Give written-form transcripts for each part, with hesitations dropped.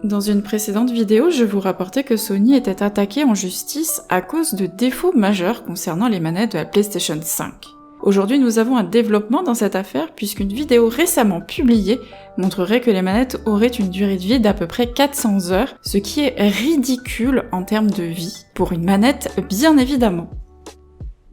Dans une précédente vidéo, je vous rapportais que Sony était attaqué en justice à cause de défauts majeurs concernant les manettes de la PlayStation 5. Aujourd'hui, nous avons un développement dans cette affaire puisqu'une vidéo récemment publiée montrerait que les manettes auraient une durée de vie d'à peu près 400 heures, ce qui est ridicule en termes de vie, pour une manette bien évidemment.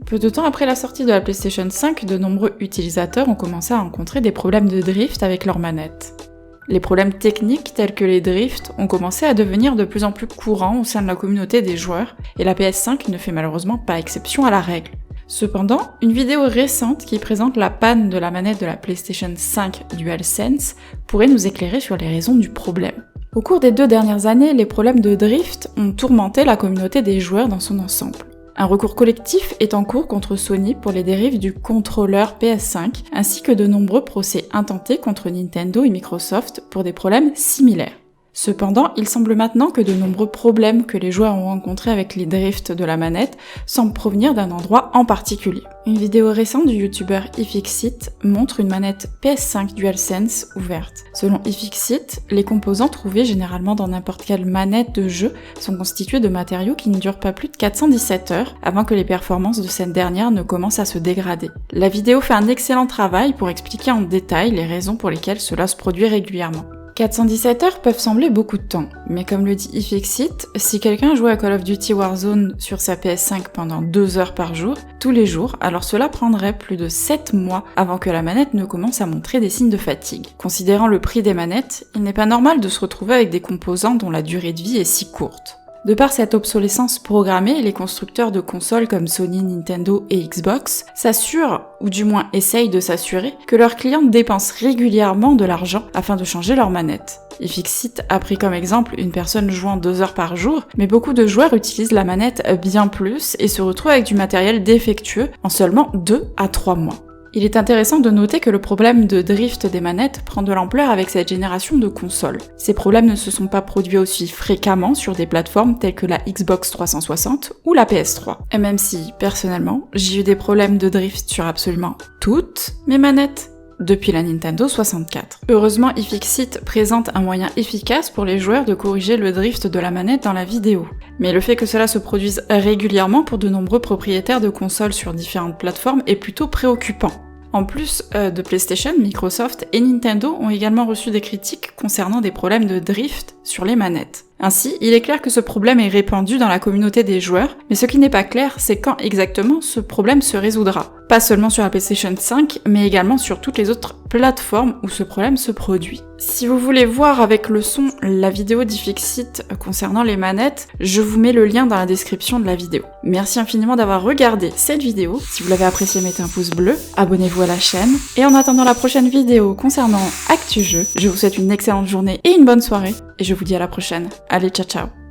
Peu de temps après la sortie de la PlayStation 5, de nombreux utilisateurs ont commencé à rencontrer des problèmes de drift avec leurs manettes. Les problèmes techniques tels que les drifts ont commencé à devenir de plus en plus courants au sein de la communauté des joueurs, et la PS5 ne fait malheureusement pas exception à la règle. Cependant, une vidéo récente qui présente la panne de la manette de la PlayStation 5 DualSense pourrait nous éclairer sur les raisons du problème. Au cours des 2 dernières années, les problèmes de drift ont tourmenté la communauté des joueurs dans son ensemble. Un recours collectif est en cours contre Sony pour les dérives du contrôleur PS5, ainsi que de nombreux procès intentés contre Nintendo et Microsoft pour des problèmes similaires. Cependant, il semble maintenant que de nombreux problèmes que les joueurs ont rencontrés avec les drifts de la manette semblent provenir d'un endroit en particulier. Une vidéo récente du youtubeur iFixit montre une manette PS5 DualSense ouverte. Selon iFixit, les composants trouvés généralement dans n'importe quelle manette de jeu sont constitués de matériaux qui ne durent pas plus de 417 heures avant que les performances de cette dernière ne commencent à se dégrader. La vidéo fait un excellent travail pour expliquer en détail les raisons pour lesquelles cela se produit régulièrement. 417 heures peuvent sembler beaucoup de temps, mais comme le dit iFixit, si quelqu'un jouait à Call of Duty Warzone sur sa PS5 pendant 2 heures par jour, tous les jours, alors cela prendrait plus de 7 mois avant que la manette ne commence à montrer des signes de fatigue. Considérant le prix des manettes, il n'est pas normal de se retrouver avec des composants dont la durée de vie est si courte. De par cette obsolescence programmée, les constructeurs de consoles comme Sony, Nintendo et Xbox s'assurent, ou du moins essayent de s'assurer, que leurs clients dépensent régulièrement de l'argent afin de changer leur manette. iFixit a pris comme exemple une personne jouant 2 heures par jour, mais beaucoup de joueurs utilisent la manette bien plus et se retrouvent avec du matériel défectueux en seulement 2 à 3 mois. Il est intéressant de noter que le problème de drift des manettes prend de l'ampleur avec cette génération de consoles. Ces problèmes ne se sont pas produits aussi fréquemment sur des plateformes telles que la Xbox 360 ou la PS3. Et même si, personnellement, j'ai eu des problèmes de drift sur absolument toutes mes manettes depuis la Nintendo 64. Heureusement, iFixit présente un moyen efficace pour les joueurs de corriger le drift de la manette dans la vidéo. Mais le fait que cela se produise régulièrement pour de nombreux propriétaires de consoles sur différentes plateformes est plutôt préoccupant. En plus de PlayStation, Microsoft et Nintendo ont également reçu des critiques concernant des problèmes de drift sur les manettes. Ainsi, il est clair que ce problème est répandu dans la communauté des joueurs, mais ce qui n'est pas clair, c'est quand exactement ce problème se résoudra. Pas seulement sur la PlayStation 5, mais également sur toutes les autres plateformes où ce problème se produit. Si vous voulez voir avec le son la vidéo d'iFixit concernant les manettes, je vous mets le lien dans la description de la vidéo. Merci infiniment d'avoir regardé cette vidéo. Si vous l'avez appréciée, mettez un pouce bleu, abonnez-vous à la chaîne, et en attendant la prochaine vidéo concernant ActuJeux, je vous souhaite une excellente journée et une bonne soirée, et je vous dis à la prochaine. Allez, ciao ciao!